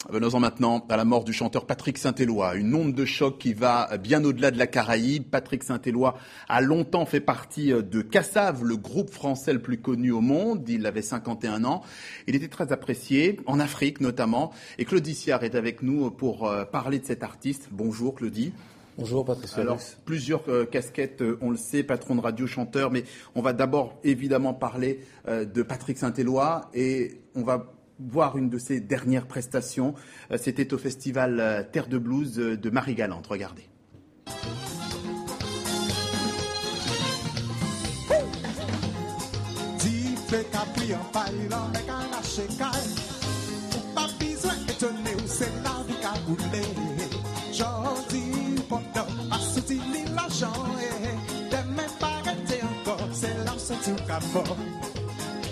Venons-en maintenant à la mort du chanteur Patrick Saint-Éloi. Une onde de choc qui va bien au-delà de la Caraïbe. Patrick Saint-Éloi a longtemps fait partie de Kassav, le groupe français le plus connu au monde. Il avait 51 ans. Il était très apprécié, en Afrique notamment. Et Claudie Siard est avec nous pour parler de cet artiste. Bonjour Claudie. Bonjour Patrice. Alors, plusieurs casquettes, on le sait, patron de radio, chanteur. Mais on va d'abord évidemment parler de Patrick Saint-Éloi et on va voir une de ses dernières prestations. C'était au festival Terre de Blues de Marie-Galante. Regardez.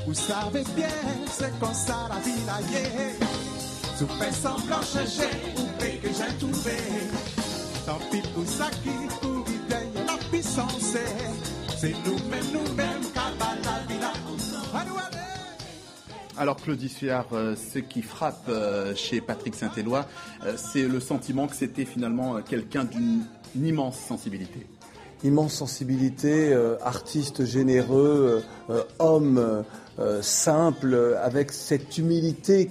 Vous savez bien, c'est comme ça la vie là, yeah. Tout fait semblant chercher, oublier que j'ai trouvé. Tant pis pour ça qui pour vivre la puissance. C'est nous-mêmes, cabal la vie là. Alors Claudie Siard, ce qui frappe chez Patrick Saint-Éloi, c'est le sentiment que c'était finalement quelqu'un d'une immense sensibilité. Immense sensibilité, artiste généreux, homme simple, avec cette humilité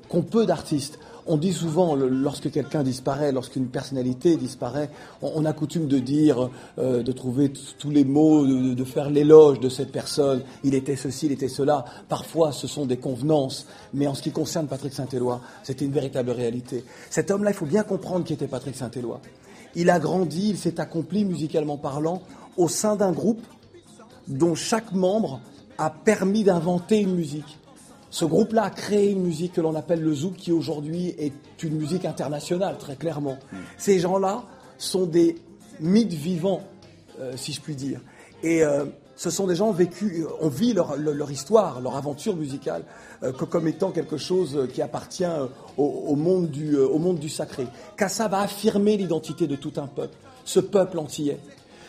qu'ont peu d'artistes. On dit souvent, lorsque quelqu'un disparaît, lorsqu'une personnalité disparaît, on a coutume de dire, de trouver tous les mots, de faire l'éloge de cette personne. Il était ceci, il était cela. Parfois, ce sont des convenances. Mais en ce qui concerne Patrick Saint-Éloi, c'était une véritable réalité. Cet homme-là, il faut bien comprendre qui était Patrick Saint-Éloi. Il a grandi, il s'est accompli musicalement parlant au sein d'un groupe dont chaque membre a permis d'inventer une musique. Ce groupe-là a créé une musique que l'on appelle le zouk, qui aujourd'hui est une musique internationale, très clairement. Ces gens-là sont des mythes vivants, si je puis dire. Et ce sont des gens on vit leur histoire, leur aventure musicale, comme étant quelque chose qui appartient au monde du sacré. Kassav va affirmer l'identité de tout un peuple, ce peuple antillais.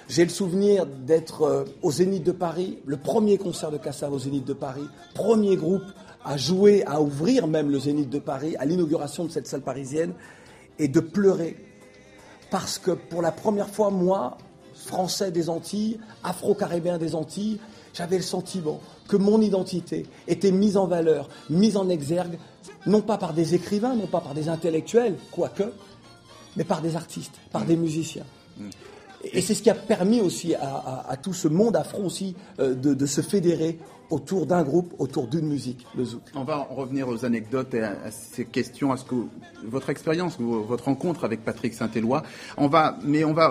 J'ai le souvenir d'être au Zénith de Paris, le premier concert de Kassav au Zénith de Paris, premier groupe à jouer, à ouvrir même le Zénith de Paris, à l'inauguration de cette salle parisienne, et de pleurer. Parce que pour la première fois, moi, Français des Antilles, Afro-Caribéen des Antilles, j'avais le sentiment que mon identité était mise en valeur, mise en exergue, non pas par des écrivains, non pas par des intellectuels, quoique, mais par des artistes, par des musiciens. Et c'est ce qui a permis aussi à tout ce monde afro aussi de se fédérer autour d'un groupe, autour d'une musique, le zouk. On va revenir aux anecdotes et à ces questions, à votre expérience, votre rencontre avec Patrick Saint-Éloi. On va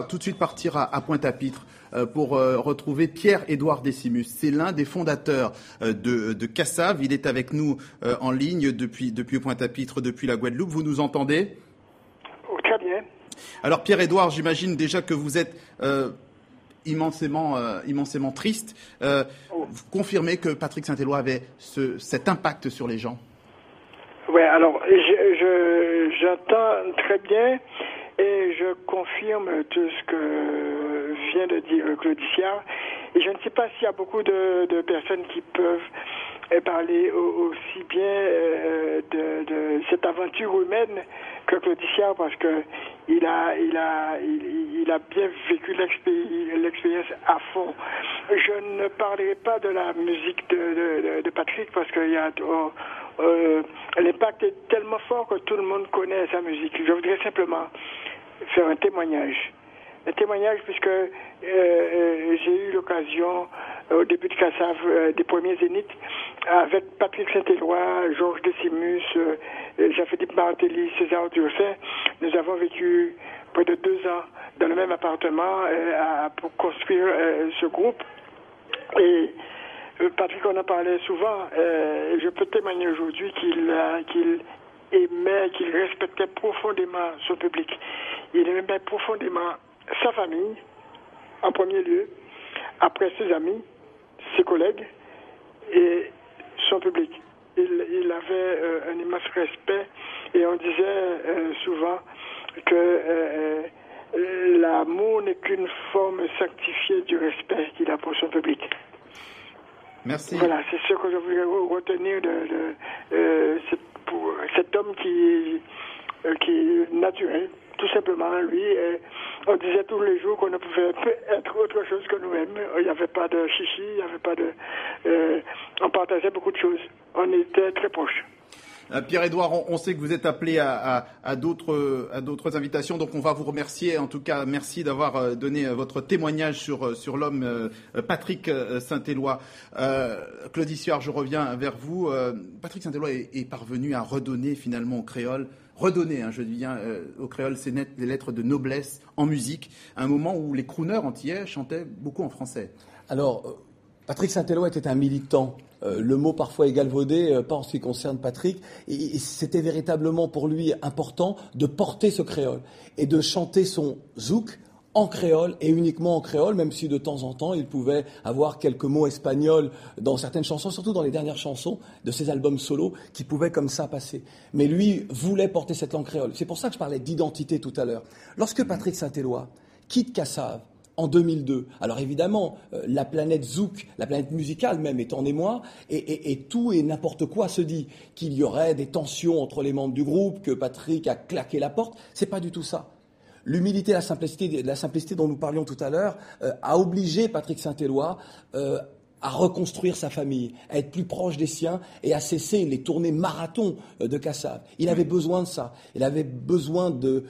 tout de suite partir à Pointe-à-Pitre pour retrouver Pierre-Édouard Décimus. C'est l'un des fondateurs de Kassav. Il est avec nous en ligne depuis Pointe-à-Pitre, depuis la Guadeloupe. Vous nous entendez ? Oh, très bien. Alors Pierre-Édouard, j'imagine déjà que vous êtes immensément triste. Vous confirmez que Patrick Saint-Éloi avait cet impact sur les gens? Oui, alors j'entends très bien et je confirme tout ce que vient de dire Claudie Siard. Et je ne sais pas s'il y a beaucoup de personnes qui peuvent parler aussi bien de cette aventure humaine que Claudie Siard, parce que il a bien vécu l'expérience à fond. Je ne parlerai pas de la musique de Patrick, parce que l'impact est tellement fort que tout le monde connaît sa musique. Je voudrais simplement faire un témoignage. Un témoignage puisque j'ai eu l'occasion au début de Kassav, des premiers zéniths, avec Patrick Saint-Éloi, Georges Décimus, Jean-Philippe Martelly, César Durfin. Nous avons vécu près de 2 ans dans le même appartement pour construire ce groupe. Et Patrick, on en parlait souvent. Je peux témoigner aujourd'hui qu'il aimait, qu'il respectait profondément son public. Il aimait profondément sa famille, en premier lieu, après ses amis, ses collègues et son public. Il avait un immense respect, et on disait souvent que l'amour n'est qu'une forme sanctifiée du respect qu'il a pour son public. Merci. Voilà, c'est ce que je voulais retenir pour cet homme qui naturel, tout simplement. Lui, on disait tous les jours qu'on ne pouvait être autre chose que nous-mêmes. Il n'y avait pas de chichi, il n'y avait pas de... on partageait beaucoup de choses. On était très proches. Pierre-Édouard, on sait que vous êtes appelé à d'autres invitations, donc on va vous remercier. En tout cas, merci d'avoir donné votre témoignage sur l'homme Patrick Saint-Éloi. Claudie Suard, je reviens vers vous. Patrick Saint-Éloi est parvenu à redonner finalement au créole, je dis bien, au créole ces lettres de noblesse en musique, à un moment où les crooners antillais chantaient beaucoup en français. Alors, Patrick Saint-Éloi était un militant. Le mot parfois est galvaudé, pas en ce qui concerne Patrick. Et c'était véritablement pour lui important de porter ce créole et de chanter son zouk en créole et uniquement en créole, même si de temps en temps il pouvait avoir quelques mots espagnols dans certaines chansons, surtout dans les dernières chansons de ses albums solo, qui pouvaient comme ça passer. Mais lui voulait porter cette langue créole. C'est pour ça que je parlais d'identité tout à l'heure. Lorsque Patrick Saint-Éloi quitte Cassave, en 2002. Alors évidemment, la planète zouk, la planète musicale même est en émoi, et tout et n'importe quoi se dit. Qu'il y aurait des tensions entre les membres du groupe, que Patrick a claqué la porte, c'est pas du tout ça. L'humilité, la simplicité dont nous parlions tout à l'heure, a obligé Patrick Saint-Éloi à reconstruire sa famille, à être plus proche des siens et à cesser les tournées marathons de Cassave. Il avait besoin de ça. Il avait besoin de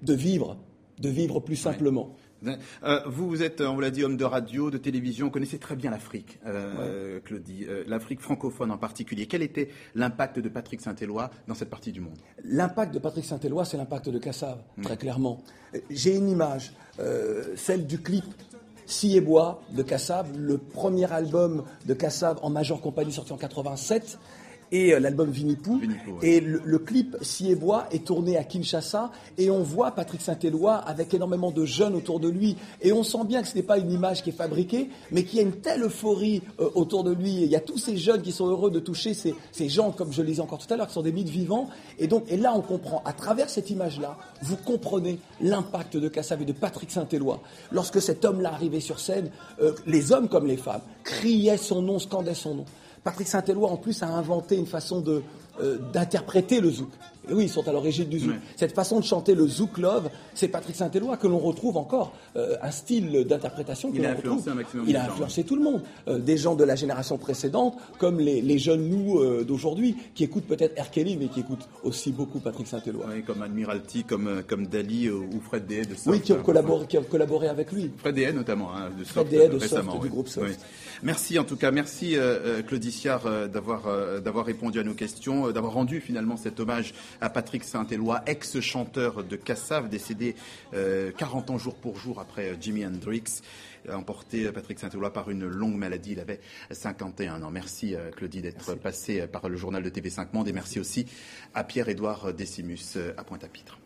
vivre plus simplement. Vous êtes, on vous l'a dit, homme de radio, de télévision, vous connaissez très bien l'Afrique, Claudie, l'Afrique francophone en particulier. Quel était l'impact de Patrick Saint-Éloi dans cette partie du monde? L'impact de Patrick Saint-Éloi, c'est l'impact de Cassave, très clairement. J'ai une image, celle du clip Si et Bois de Cassave, le premier album de Cassave en majeure compagnie sorti en 87. Et l'album Vinipou. Et le clip Si et Bois est tourné à Kinshasa et on voit Patrick Saint-Éloi avec énormément de jeunes autour de lui et on sent bien que ce n'est pas une image qui est fabriquée mais qu'il y a une telle euphorie autour de lui. Il y a tous ces jeunes qui sont heureux de toucher ces gens, comme je le disais encore tout à l'heure, qui sont des mythes vivants. Et là on comprend, à travers cette image-là, vous comprenez l'impact de Cassave et de Patrick Saint-Éloi. Lorsque cet homme-là arrivait sur scène, les hommes comme les femmes criaient son nom, scandaient son nom. Patrick Saint-Éloi, en plus, a inventé une façon d'interpréter le zouk. Et oui, ils sont à l'origine du zouk. Oui. Cette façon de chanter le zouk love, c'est Patrick Saint-Éloi que l'on retrouve encore. Un style d'interprétation que l'on retrouve. Il a influencé tout le monde. Des gens de la génération précédente, comme les jeunes nous d'aujourd'hui, qui écoutent peut-être R. Kelly, mais qui écoutent aussi beaucoup Patrick Saint-Éloi. Oui, comme Admiralty, comme Dali ou Fred Dehaye de Soft. Oui, qui ont collaboré avec lui. Fred Dehaye notamment, de Soft. Fred Dehaye de Soft, du groupe Soft. Oui. Merci en tout cas, merci Claudie Suard d'avoir répondu à nos questions, d'avoir rendu finalement cet hommage à Patrick Saint-Éloi, ex-chanteur de Cassave, décédé 40 ans jour pour jour après Jimi Hendrix, emporté Patrick Saint-Éloi par une longue maladie. Il avait 51 ans. Merci Claudie d'être passée par le journal de TV5 Monde et merci aussi à Pierre-Édouard Décimus à Pointe-à-Pitre.